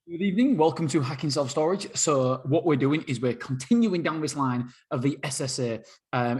Good evening. Welcome to Hacking Self-Storage. So what we're doing is we're continuing down this line of the SSA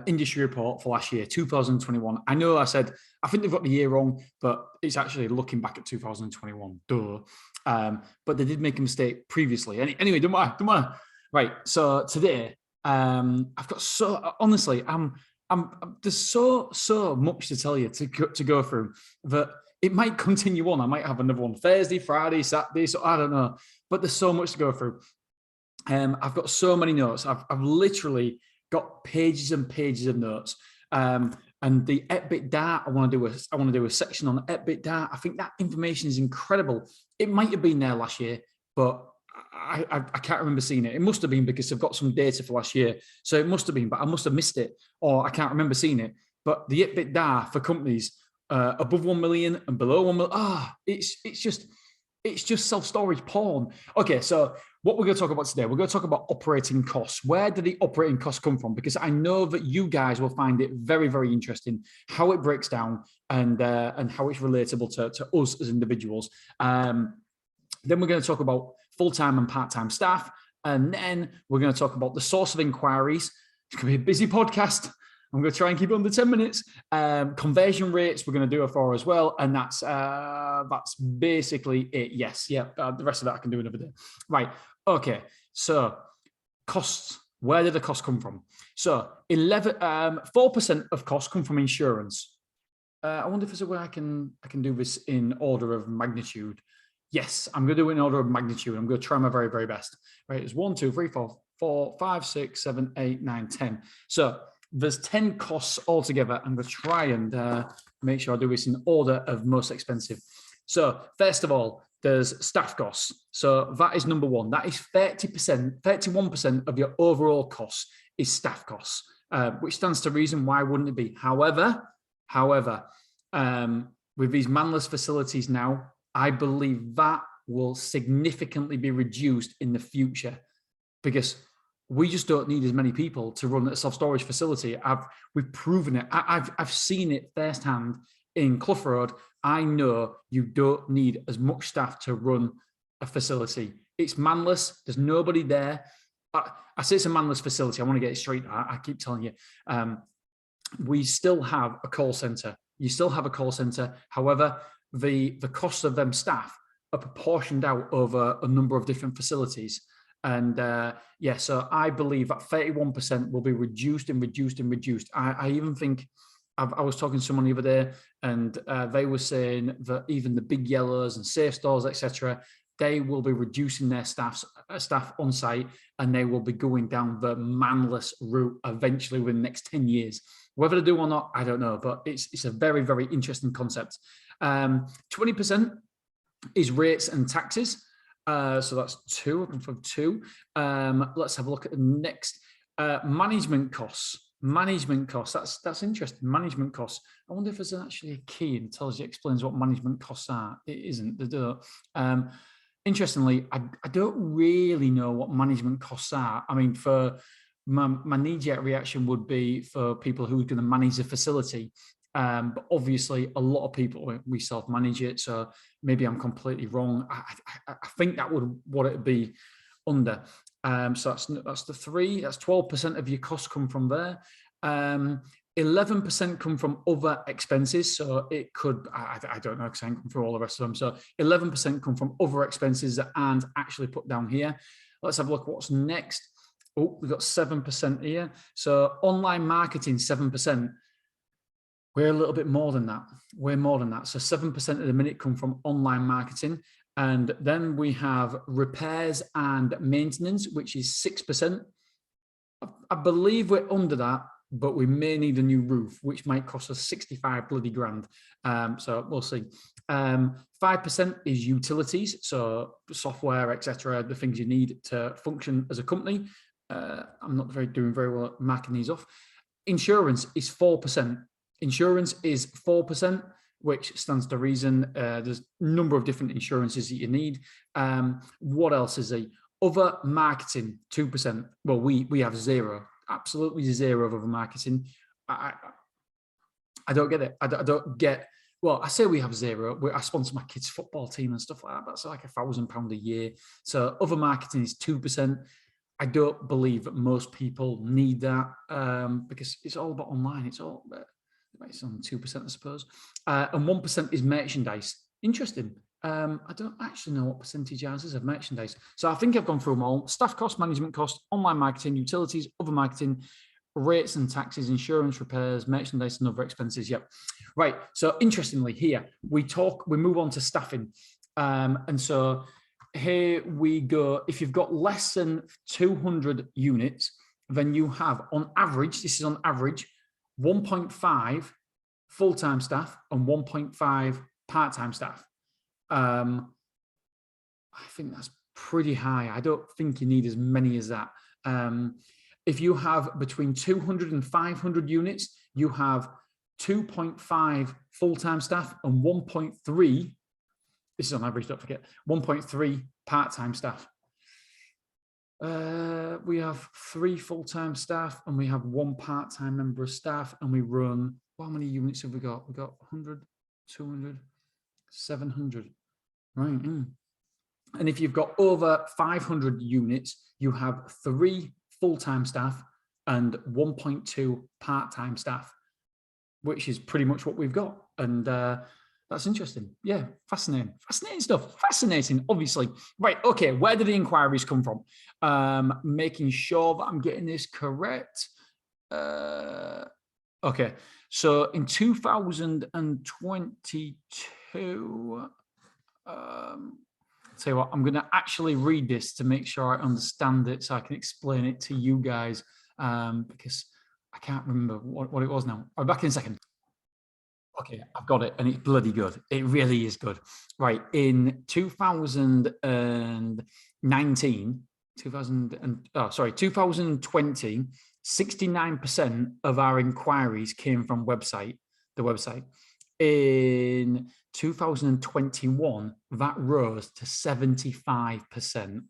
industry report for last year, 2021. I know I said, I think they've got the year wrong, but it's actually looking back at 2021. Duh. But they did make a mistake previously. Anyway, don't matter. Right. So today, I've got honestly, there's so much to tell you to go through that. It might continue on. I might have another one Thursday, Friday, Saturday. So I don't know, but there's so much to go through. I've got so many notes. I've literally got pages and pages of notes. And the EBITDA, I want to do a section on EBITDA. I think that information is incredible. It might have been there last year, but I can't remember seeing it. It must have been because I've got some data for last year. So it must have been, but I must have missed it, or I can't remember seeing it. But the EBITDA for companies above 1 million and below 1 million. It's just self-storage porn. Okay, so what we're going to talk about today, we're going to talk about operating costs. Where do the operating costs come from? Because I know that you guys will find it very, very interesting how it breaks down and how it's relatable to us as individuals. Then we're going to talk about full-time and part-time staff. And then we're going to talk about the source of inquiries. It's going to be a busy podcast. I'm going to try and keep it under 10 minutes. Conversion rates, we're going to do it for as well. And that's basically it. Yes. Yeah. The rest of that I can do another day. Right. Okay. So costs, where did the costs come from? So 4% of costs come from insurance. I wonder if there's a way I can do this in order of magnitude. Yes, I'm going to do it in order of magnitude. I'm going to try my very, very best. Right. It's 1, 2, 3, 4, 5, 6, 7, 8, 9, 10. So there's 10 costs altogether. I'm going to try and make sure I do this in order of most expensive. So first of all, there's staff costs. So that is number one. That is 30%, 31% of your overall costs is staff costs, which stands to reason. Why wouldn't it be? However, with these manless facilities now, I believe that will significantly be reduced in the future because we just don't need as many people to run a self-storage facility. We've proven it. I've seen it firsthand in Clough Road. I know you don't need as much staff to run a facility. It's manless. There's nobody there. I say it's a manless facility. I want to get it straight. I keep telling you. We still have a call center. You still have a call center. However, the cost of them staff are proportioned out over a number of different facilities. And so I believe that 31% will be reduced and reduced and reduced. I even think, I was talking to someone the other day, and they were saying that even the big yellows and safe stores, etc., they will be reducing their staff on site, and they will be going down the manless route eventually within the next 10 years. Whether they do or not, I don't know, but it's a very, very interesting concept. 20% is rates and taxes. So that's 2. I'm from 2. Let's have a look at the next. Management costs. That's interesting. Management costs. I wonder if there's actually a key and tells you, explains what management costs are. It isn't. They don't. Interestingly, I don't really know what management costs are. I mean, for my knee-jerk reaction would be for people who are going to manage the facility. But obviously, a lot of people, we self-manage it, so maybe I'm completely wrong. I think that would what it'd be under. So that's the 3. That's 12% of your costs come from there. 11% come from other expenses. So it could, I don't know, because I haven't come through all the rest of them. So 11% come from other expenses that aren't actually put down here. Let's have a look at what's next. Oh, we've got 7% here. So online marketing, 7%. We're a little bit more than that. We're more than that. So 7% of the minute come from online marketing. And then we have repairs and maintenance, which is 6%. I believe we're under that, but we may need a new roof, which might cost us 65 bloody grand. So we'll see. 5% is utilities, so software, etc., the things you need to function as a company. I'm not doing very well at marking these off. Insurance is 4%. Insurance is 4%, which stands to reason. There's a number of different insurances that you need. What else is there? Other marketing, 2%. Well, we have 0, absolutely 0 of other marketing. I don't get it. I don't get well, I say we have zero. I sponsor my kids' football team and stuff like that. That's like £1,000 a year. So other marketing is 2%. I don't believe that most people need that because it's all about online. It's on 2%, I suppose. And 1% is merchandise. Interesting. I don't actually know what percentage ours is of merchandise. So I think I've gone through them all. Staff cost, management cost, online marketing, utilities, other marketing, rates and taxes, insurance, repairs, merchandise and other expenses. Yep. Right. So interestingly here, we move on to staffing. And so here we go. If you've got less than 200 units, then you have on average, this is on average, 1.5 full-time staff and 1.5 part-time staff. I think that's pretty high. I don't think you need as many as that. If you have between 200 and 500 units, you have 2.5 full-time staff and 1.3, this is on average, don't forget, 1.3 part-time staff. We have 3 full-time staff and we have 1 part-time member of staff, and we run, how many units have we got? We've got 100, 200, 700, right? And if you've got over 500 units, you have 3 full-time staff and 1.2 part-time staff, which is pretty much what we've got. And that's interesting. Yeah, fascinating. Fascinating stuff. Fascinating, obviously. Right, okay, where do the inquiries come from? Making sure that I'm getting this correct. Okay, so in 2022, tell you what, I'm going to actually read this to make sure I understand it so I can explain it to you guys because I can't remember what it was now. I'll be back in a second. Okay, I've got it, and it's bloody good. It really is good. Right, in 2019, 2020, 69% of our inquiries came from the website. In 2021, that rose to 75%.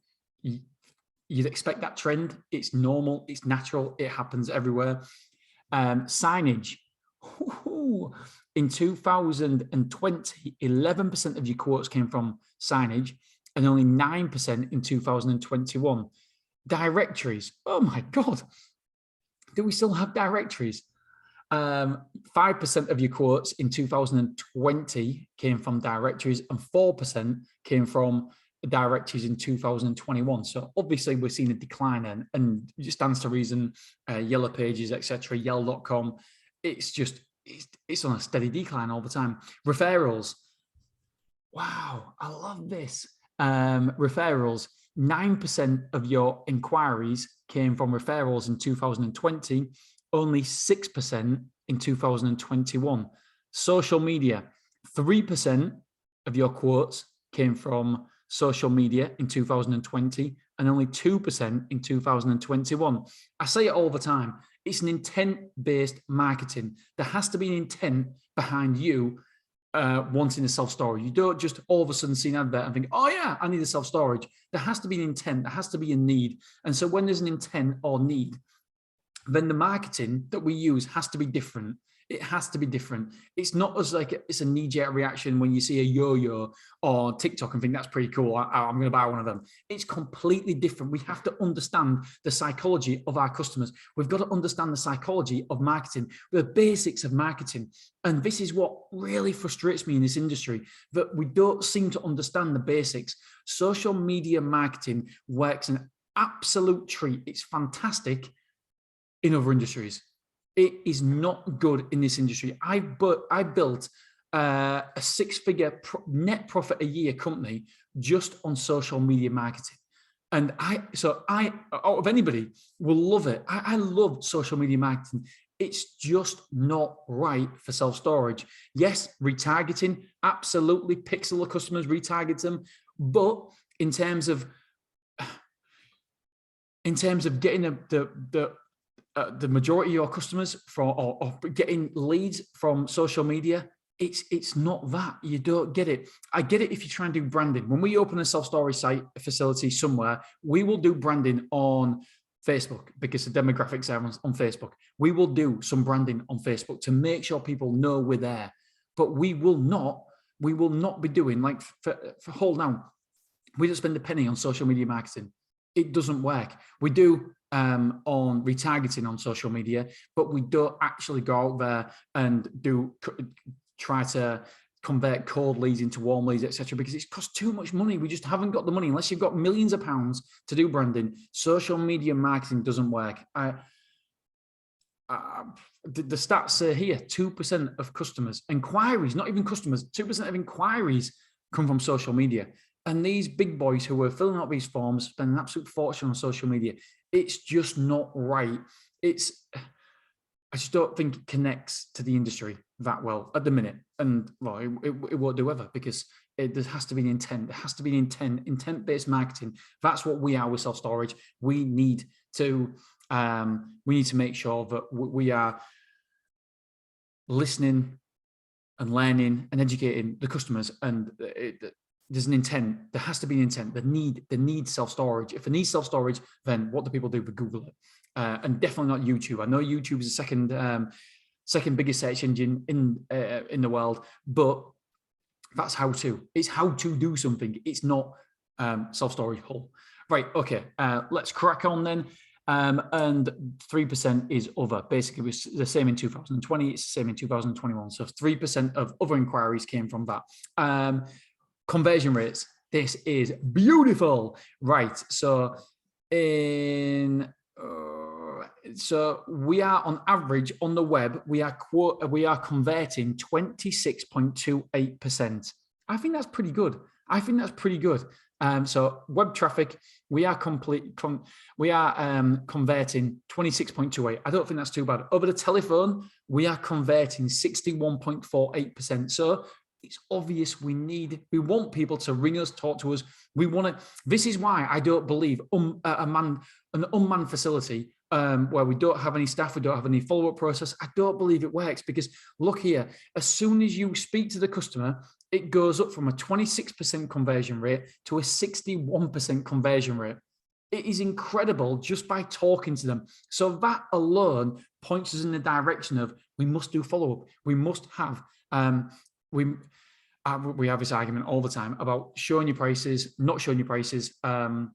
You'd expect that trend. It's normal, it's natural, it happens everywhere. Signage. In 2020, 11% of your quotes came from signage and only 9% in 2021. Directories. Oh my God. Do we still have directories? 5% of your quotes in 2020 came from directories and 4% came from directories in 2021. So obviously we're seeing a decline and it stands to reason, Yellow Pages, etc., yell.com. It's on a steady decline all the time. Referrals. Wow, I love this. Referrals. 9% of your inquiries came from referrals in 2020, only 6% in 2021. Social media. 3% of your quotes came from social media in 2020 and only 2% in 2021. I say it all the time. It's an intent-based marketing. There has to be an intent behind you wanting a self-storage. You don't just all of a sudden see an advert and think, oh yeah, I need a self-storage. There has to be an intent. There has to be a need. And so when there's an intent or need, then the marketing that we use has to be different. It has to be different. It's not as like it's a knee-jerk reaction when you see a yo-yo or TikTok and think that's pretty cool. I'm going to buy one of them. It's completely different. We have to understand the psychology of our customers. We've got to understand the psychology of marketing, the basics of marketing. And this is what really frustrates me in this industry, that we don't seem to understand the basics. Social media marketing works an absolute treat. It's fantastic in other industries. It is not good in this industry. I built a 6-figure net profit a year company just on social media marketing. And I out of anybody will love it. I love social media marketing. It's just not right for self-storage. Yes, retargeting, absolutely. Pixel the customers, retarget them. But in terms of getting the majority of your customers or getting leads from social media, it's not that. You don't get it. I get it if you try and do branding. When we open a self-storage site, a facility somewhere, we will do branding on Facebook because the demographics are on Facebook. We will do some branding on Facebook to make sure people know we're there. but we will not be doing, like, for hold now, we don't spend a penny on social media marketing. It doesn't work. We do on retargeting on social media, but we don't actually go out there and try to convert cold leads into warm leads, etc., because it's cost too much money. We just haven't got the money. Unless you've got millions of pounds to do branding, social media marketing doesn't work. The stats say here, 2% of customers, inquiries, not even customers, 2% of inquiries come from social media. And these big boys who are filling out these forms spend an absolute fortune on social media. It's just not right. I just don't think it connects to the industry that well at the minute. And well, it won't do ever, because there has to be an intent. There has to be an intent-based marketing. That's what we are with self-storage. We need to make sure that we are listening and learning and educating the customers. And there's an intent. There has to be an intent. They need self-storage. If they need self-storage, then what do people do? They Google it. And definitely not YouTube. I know YouTube is the second biggest search engine in the world, but that's how to. It's how to do something. It's not self-storage whole. Right, okay, let's crack on then. And 3% is other. Basically, it was the same in 2020, it's the same in 2021. So 3% of other inquiries came from that. Conversion rates. This is beautiful. Right, so so we are on average on the web, we are converting 26.28%. I think that's pretty good. So web traffic, we are converting 26.28. I don't think that's too bad. Over the telephone, we are converting 61.48%. So it's obvious we want people to ring us, talk to us. This is why I don't believe an unmanned facility where we don't have any staff, we don't have any follow-up process. I don't believe it works, because look here, as soon as you speak to the customer, it goes up from a 26% conversion rate to a 61% conversion rate. It is incredible just by talking to them. So that alone points us in the direction of we must do follow-up. We must have we have this argument all the time about showing your prices, not showing your prices, and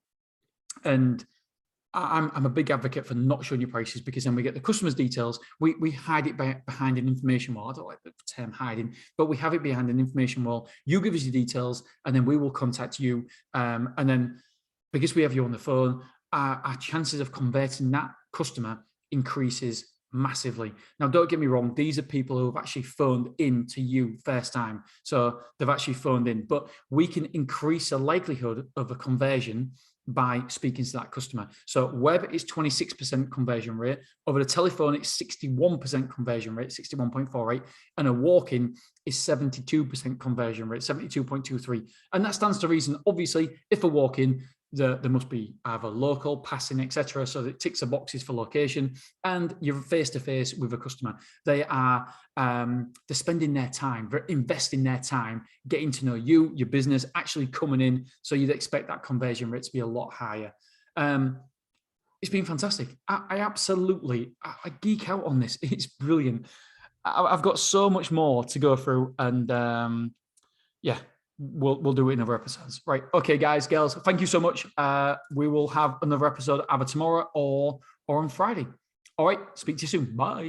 I'm a big advocate for not showing your prices, because then we get the customer's details. We hide it behind an information wall. I don't like the term hiding, but we have it behind an information wall. You give us your details, and then we will contact you. And then because we have you on the phone, our chances of converting that customer increases massively. Now, don't get me wrong. These are people who have actually phoned in to you first time. So they've actually phoned in, but we can increase the likelihood of a conversion by speaking to that customer. So web is 26% conversion rate. Over the telephone, it's 61% conversion rate, 61.48. And a walk-in is 72% conversion rate, 72.23. And that stands to reason, obviously, if a walk-in, there must be either local, passing, etc. So it ticks the boxes for location, and you're face-to-face with a customer. They're spending their time, they're investing their time, getting to know you, your business, actually coming in. So you'd expect that conversion rate to be a lot higher. It's been fantastic. I absolutely geek out on this. It's brilliant. I've got so much more to go through, and yeah. We'll do it in other episodes. Right. Okay, guys, girls, thank you so much. We will have another episode either tomorrow or on Friday. All right. Speak to you soon. Bye.